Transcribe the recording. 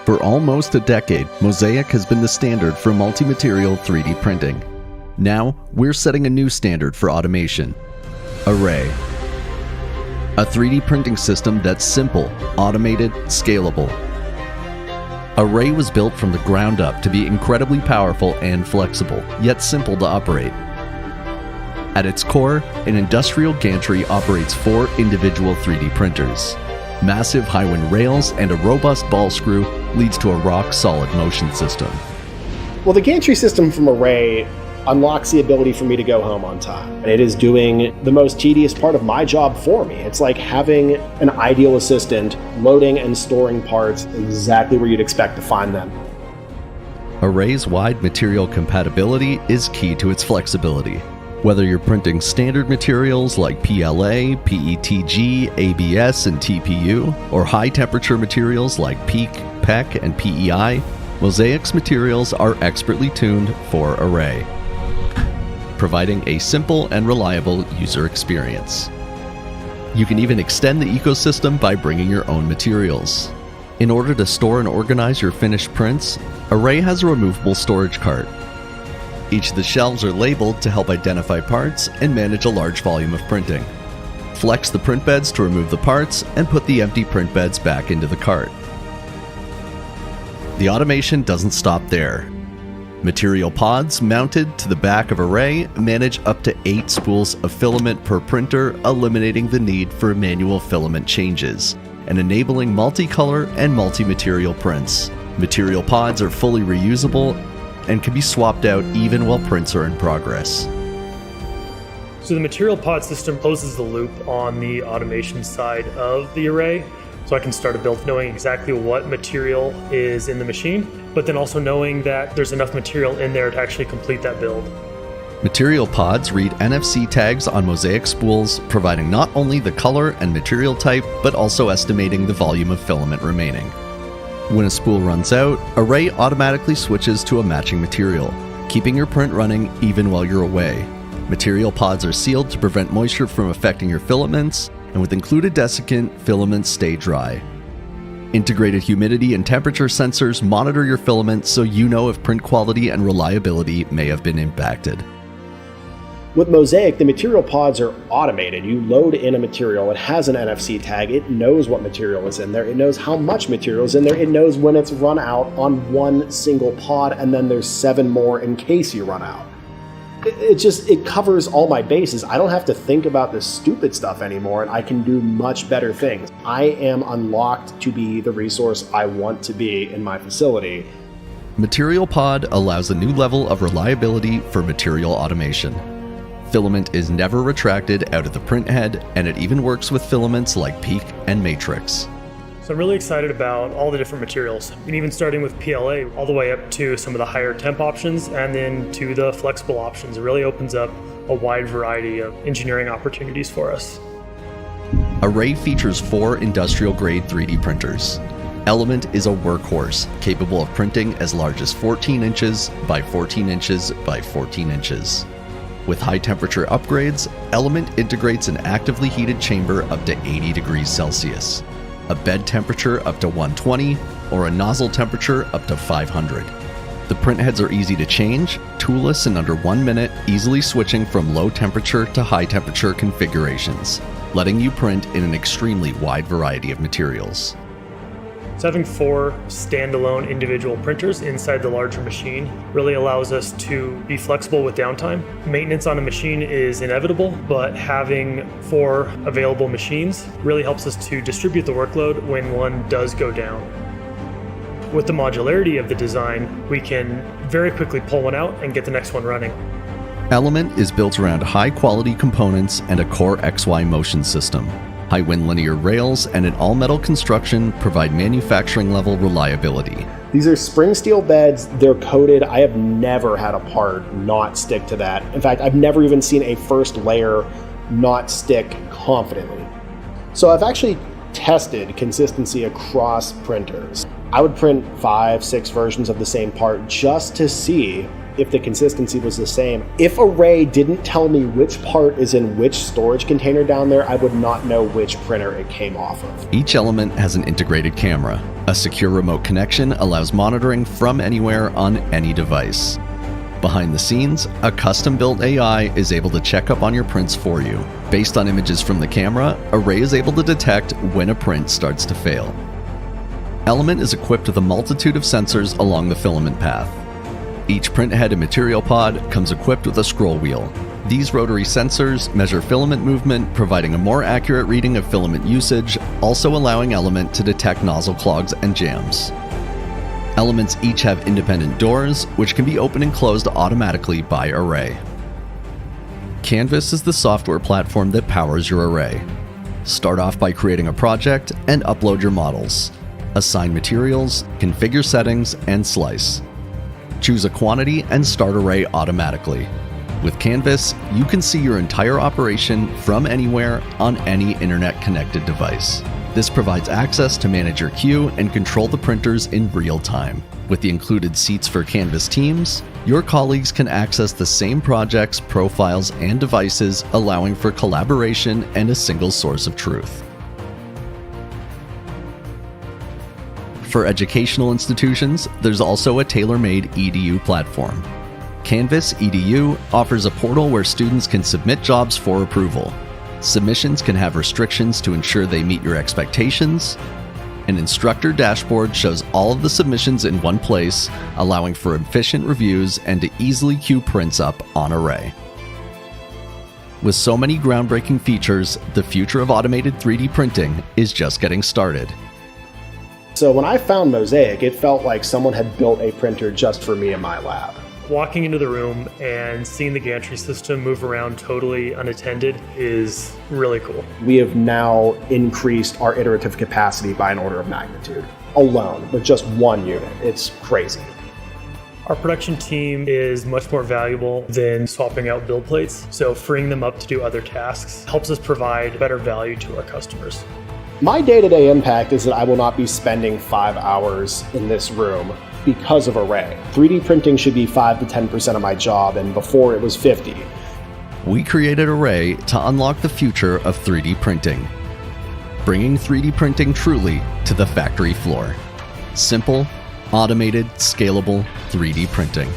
For almost a decade, Mosaic has been the standard for multi-material 3D printing. Now, we're setting a new standard for automation. Array. A 3D printing system that's simple, automated, scalable. Array was built from the ground up to be incredibly powerful and flexible, yet simple to operate. At its core, an industrial gantry operates 4 individual 3D printers. Massive high-wind rails and a robust ball screw leads to a rock-solid motion system. Well, the gantry system from Array unlocks the ability for me to go home on time. And it is doing the most tedious part of my job for me. It's like having an ideal assistant loading and storing parts exactly where you'd expect to find them. Array's wide material compatibility is key to its flexibility. Whether you're printing standard materials like PLA, PETG, ABS, and TPU, or high-temperature materials like PEKK, and PEI, Mosaic's materials are expertly tuned for Array, providing a simple and reliable user experience. You can even extend the ecosystem by bringing your own materials. In order to store and organize your finished prints, Array has a removable storage cart. Each of the shelves are labeled to help identify parts and manage a large volume of printing. Flex the print beds to remove the parts and put the empty print beds back into the cart. The automation doesn't stop there. Material pods mounted to the back of Array manage up to 8 spools of filament per printer, eliminating the need for manual filament changes and enabling multicolor and multi-material prints. Material pods are fully reusable and can be swapped out even while prints are in progress. So the material pod system closes the loop on the automation side of the Array. So I can start a build knowing exactly what material is in the machine, but then also knowing that there's enough material in there to actually complete that build. Material pods read NFC tags on Mosaic spools, providing not only the color and material type, but also estimating the volume of filament remaining. When a spool runs out, Array automatically switches to a matching material, keeping your print running even while you're away. Material pods are sealed to prevent moisture from affecting your filaments, and with included desiccant, filaments stay dry. Integrated humidity and temperature sensors monitor your filaments so you know if print quality and reliability may have been impacted. With Mosaic, the material pods are automated. You load in a material, it has an NFC tag, it knows what material is in there, it knows how much material is in there, it knows when it's run out on one single pod, and then there's 7 more in case you run out. It covers all my bases. I don't have to think about this stupid stuff anymore, and I can do much better things. I am unlocked to be the resource I want to be in my facility. Material Pod allows a new level of reliability for material automation. Filament is never retracted out of the print head, and it even works with filaments like PEKK and matrix. So I'm really excited about all the different materials, and even starting with PLA all the way up to some of the higher temp options and then to the flexible options. It really opens up a wide variety of engineering opportunities for us. Array features 4 industrial-grade 3D printers. Element is a workhorse, capable of printing as large as 14 inches by 14 inches by 14 inches. With high-temperature upgrades, Element integrates an actively heated chamber up to 80 degrees Celsius, a bed temperature up to 120, or a nozzle temperature up to 500. The print heads are easy to change, toolless in under 1 minute, easily switching from low temperature to high temperature configurations, letting you print in an extremely wide variety of materials. So having 4 standalone individual printers inside the larger machine really allows us to be flexible with downtime. Maintenance on a machine is inevitable, but having 4 available machines really helps us to distribute the workload when one does go down. With the modularity of the design, we can very quickly pull one out and get the next one running. Element is built around high-quality components and a core XY motion system. High-wind linear rails and an all-metal construction provide manufacturing-level reliability. These are spring steel beds, they're coated. I have never had a part not stick to that. In fact, I've never even seen a first layer not stick confidently. So I've actually tested consistency across printers. I would print 5, 6 versions of the same part just to see if the consistency was the same. If Array didn't tell me which part is in which storage container down there, I would not know which printer it came off of. Each element has an integrated camera. A secure remote connection allows monitoring from anywhere on any device. Behind the scenes, a custom-built AI is able to check up on your prints for you. Based on images from the camera, Array is able to detect when a print starts to fail. Element is equipped with a multitude of sensors along the filament path. Each print head and material pod comes equipped with a scroll wheel. These rotary sensors measure filament movement, providing a more accurate reading of filament usage, also allowing Element to detect nozzle clogs and jams. Elements each have independent doors, which can be opened and closed automatically by Array. Canvas is the software platform that powers your Array. Start off by creating a project and upload your models. Assign materials, configure settings, and slice. Choose a quantity and start Array automatically. With Canvas, you can see your entire operation from anywhere on any internet-connected device. This provides access to manage your queue and control the printers in real time. With the included seats for Canvas teams, your colleagues can access the same projects, profiles, and devices, allowing for collaboration and a single source of truth. For educational institutions, there's also a tailor-made EDU platform. Canvas EDU offers a portal where students can submit jobs for approval. Submissions can have restrictions to ensure they meet your expectations. An instructor dashboard shows all of the submissions in one place, allowing for efficient reviews and to easily queue prints up on Array. With so many groundbreaking features, the future of automated 3D printing is just getting started. So when I found Mosaic, it felt like someone had built a printer just for me in my lab. Walking into the room and seeing the gantry system move around totally unattended is really cool. We have now increased our iterative capacity by an order of magnitude alone with just one unit. It's crazy. Our production team is much more valuable than swapping out build plates, so freeing them up to do other tasks helps us provide better value to our customers. My day-to-day impact is that I will not be spending 5 hours in this room because of Array. 3D printing should be 5 to 10% of my job, and before it was 50. We created Array to unlock the future of 3D printing, bringing 3D printing truly to the factory floor. Simple, automated, scalable 3D printing.